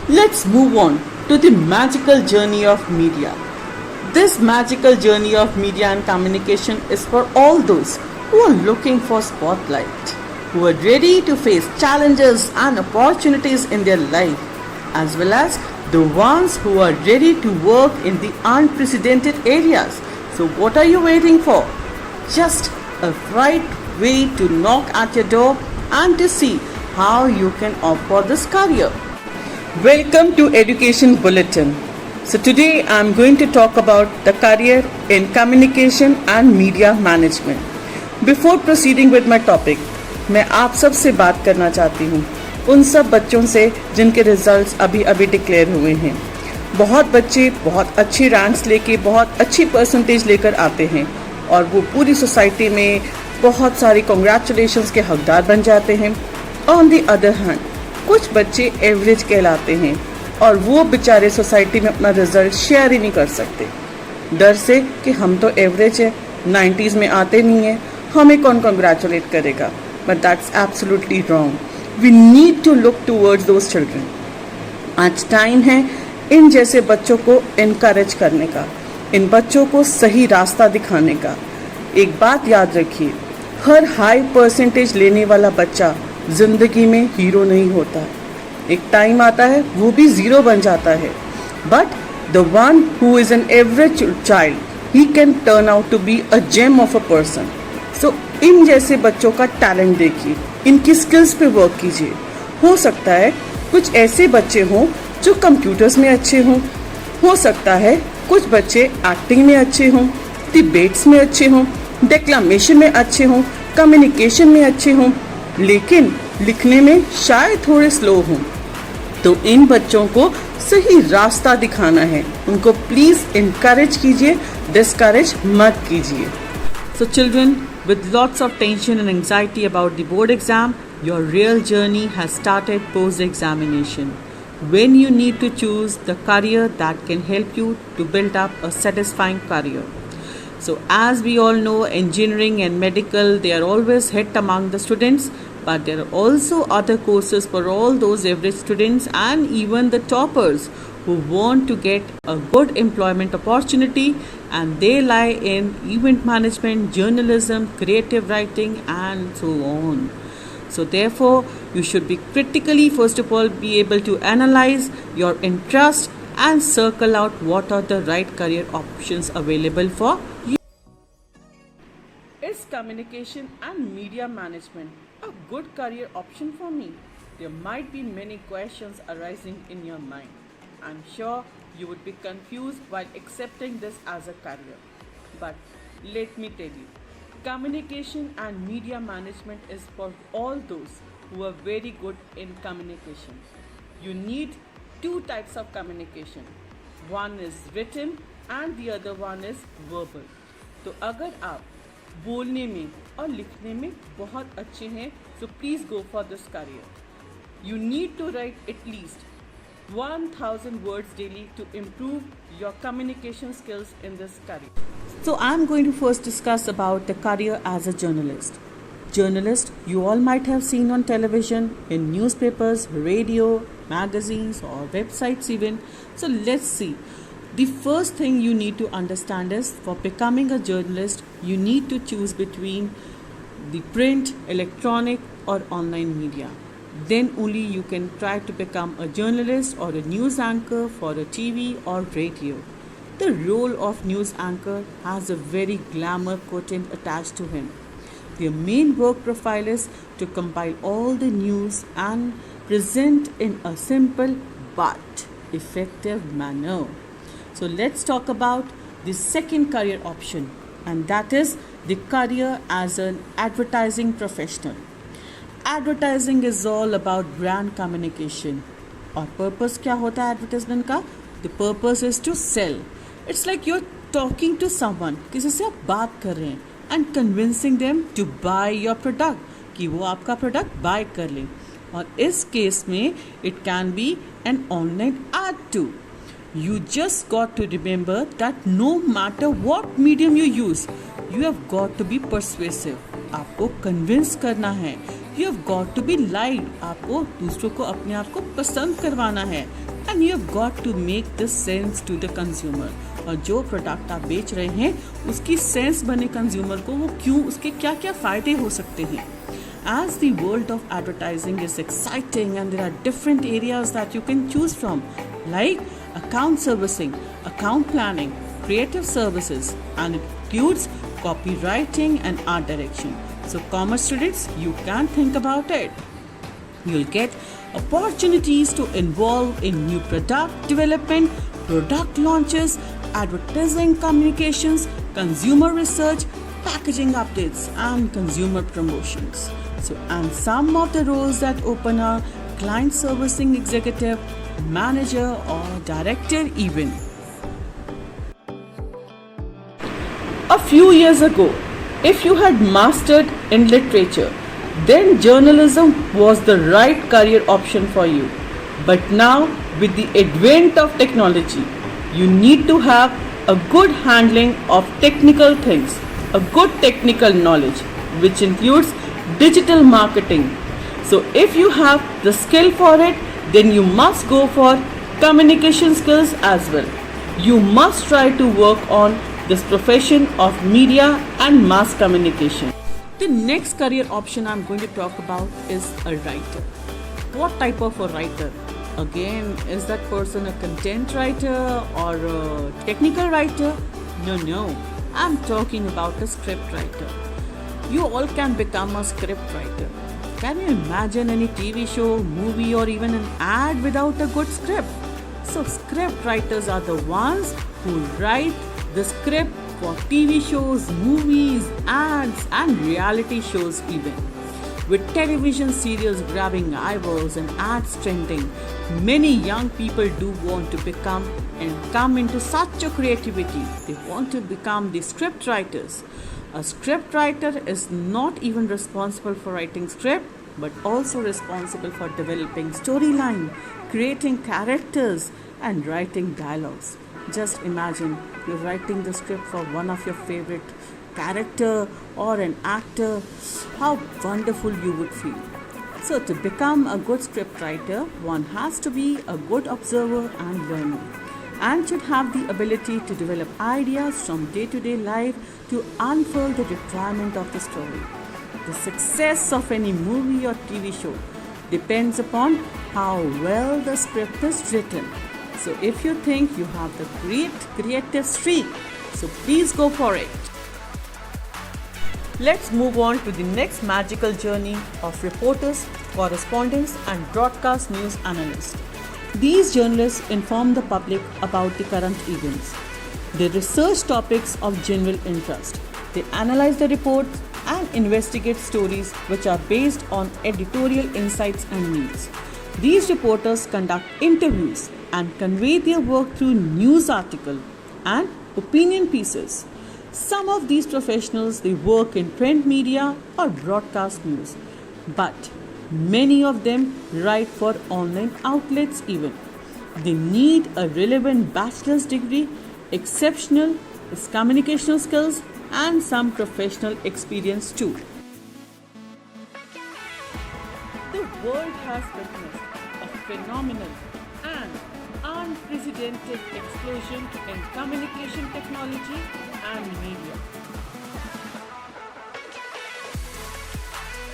Let's move on to the magical journey of media. This magical journey of media and communication is for all those who are looking for spotlight, who are ready to face challenges and opportunities in their life, as well as the ones who are ready to work in the unprecedented areas. So what are you waiting for? Just a right way to knock at your door and to see how you can opt for this career. Welcome to Education Bulletin. So today I am going to talk about the career in communication and media management. Before proceeding with my topic, मैं आप सब से बात करना चाहती हूँ उन सब बच्चों से जिनके रिजल्ट्स अभी डिक्लेयर हुए हैं। बहुत बच्चे बहुत अच्छी रैंक्स लेके बहुत अच्छी परसेंटेज लेकर आते हैं और वो पूरी सोसाइटी में बहुत सारी कॉन्ग्रेचुलेशंस के हकदार बन जाते हैं। ऑन द अदर हैंड कुछ बच्चे एवरेज कहलाते हैं और वो बेचारे सोसाइटी में अपना रिजल्ट शेयर ही नहीं कर सकते, डर से कि हम तो एवरेज है, 90s में आते नहीं है, हमें कौन कॉन्ग्रेचुलेट करेगा। But that's absolutely wrong. We need to look towards those children. आज टाइम है इन जैसे बच्चों को इनकरेज करने का, इन बच्चों को सही रास्ता दिखाने का। एक बात याद रखिए, हर हाई परसेंटेज लेने वाला बच्चा जिंदगी में हीरो नहीं होता। एक टाइम आता है वो भी जीरो बन जाता है। But the one who is an average child, he can turn out to be a gem of a person. So इन जैसे बच्चों का टैलेंट देखिए, इनकी स्किल्स पे वर्क कीजिए। हो सकता है कुछ ऐसे बच्चे हों जो कंप्यूटर्स में अच्छे हों, हो सकता है कुछ बच्चे एक्टिंग में अच्छे हों, डिबेट्स में अच्छे हों, डिक्लामेशन में अच्छे हों, कम्युनिकेशन में अच्छे हों, लेकिन लिखने में शायद थोड़े स्लो हों। तो इन बच्चों को सही रास्ता दिखाना है, उनको प्लीज इनकरेज कीजिए, डिस्करेज मत कीजिए। So children, with lots of tension and anxiety about the board exam, your real journey has started post-examination, when you need to choose the career that can help you to build up a satisfying career. So as we all know, engineering and medical, they are always hit among the students, but there are also other courses for all those average students and even the toppers who want to get a good employment opportunity, and they lie in event management, journalism, creative writing and so on. So therefore, you should be critically, first of all, be able to analyze your interest and circle out what are the right career options available for you. Is communication and media management a good career option for me? There might be many questions arising in your mind. I'm sure you would be confused while accepting this as a career. But let me tell you, communication and media management is for all those who are very good in communication. You need two types of communication. One is written and the other one is verbal. तो अगर आप बोलने में और लिखने में बहुत अच्छे हैं, so please go for this career. You need to write at least 1000 words daily to improve your communication skills in this career. So I'm going to first discuss about the career as a journalist. Journalist, you all might have seen on television, in newspapers, radio, magazines or websites even. So let's see. The first thing you need to understand is, for becoming a journalist, you need to choose between the print, electronic or online media. Then only you can try to become a journalist or a news anchor for a TV or radio. The role of news anchor has a very glamour quotient attached to him. Their main work profile is to compile all the news and present in a simple but effective manner. So let's talk about the second career option, and that is the career as an advertising professional. Advertising is all about brand communication. और purpose क्या होता है advertisement का? The purpose is to sell. It's like you're talking to someone, किसी से आप बात कर रहे हैं, and convincing them to buy your product, कि वो आपका product buy कर लें. और इस केस में it can be an online ad too. You just got to remember that no matter what medium you use, you have got to be persuasive. आपको convince करना है. You have got to be liked. आपको दूसरों को अपने आप को पसंद करवाना है. and you have got to make this sense to the consumer. और जो प्रोडक्ट आप बेच रहे हैं उसकी सेंस बने कंज्यूमर को, वो क्यों, उसके क्या क्या फ़ायदे हो सकते हैं. As the world of advertising is exciting and there are different areas that you can choose from, like account servicing, account planning, creative services, and it includes copywriting and art direction. So commerce students, you can think about it. You'll get opportunities to involve in new product development, product launches, advertising communications, consumer research, packaging updates, and consumer promotions. So, and some of the roles that open are client servicing executive, manager, or director even. A few years ago, if you had mastered in literature, then journalism was the right career option for you. But now, with the advent of technology, you need to have a good handling of technical things, a good technical knowledge, which includes digital marketing. So if you have the skill for it, then you must go for communication skills as well. You must try to work on this profession of media and mass communication. The next career option I'm going to talk about is a writer. What type of a writer? Again, is that person a content writer or a technical writer? No. I'm talking about a script writer. You all can become a script writer. Can you imagine any TV show, movie, or even an ad without a good script? So script writers are the ones who write the script for TV shows, movies, ads, and reality shows even. With television serials grabbing eyeballs and ads trending, many young people do want to become and come into such a creativity. They want to become the script writers. A script writer is not even responsible for writing script, but also responsible for developing storyline, creating characters, and writing dialogues. Just imagine you're writing the script for one of your favorite character or an actor, how wonderful you would feel. So to become a good script writer, one has to be a good observer and learner, and should have the ability to develop ideas from day-to-day life to unfold the requirement of the story. The success of any movie or TV show depends upon how well the script is written. So if you think you have the great creative streak, so please go for it. Let's move on to the next magical journey of reporters, correspondents, and broadcast news analysts. These journalists inform the public about the current events. They research topics of general interest. They analyze the reports and investigate stories which are based on editorial insights and needs. These reporters conduct interviews and convey their work through news articles and opinion pieces. Some of these professionals, they work in print media or broadcast news, but many of them write for online outlets even. They need a relevant bachelor's degree, exceptional communication skills, and some professional experience too. The world has witnessed a phenomenal and unprecedented explosion in communication technology and media.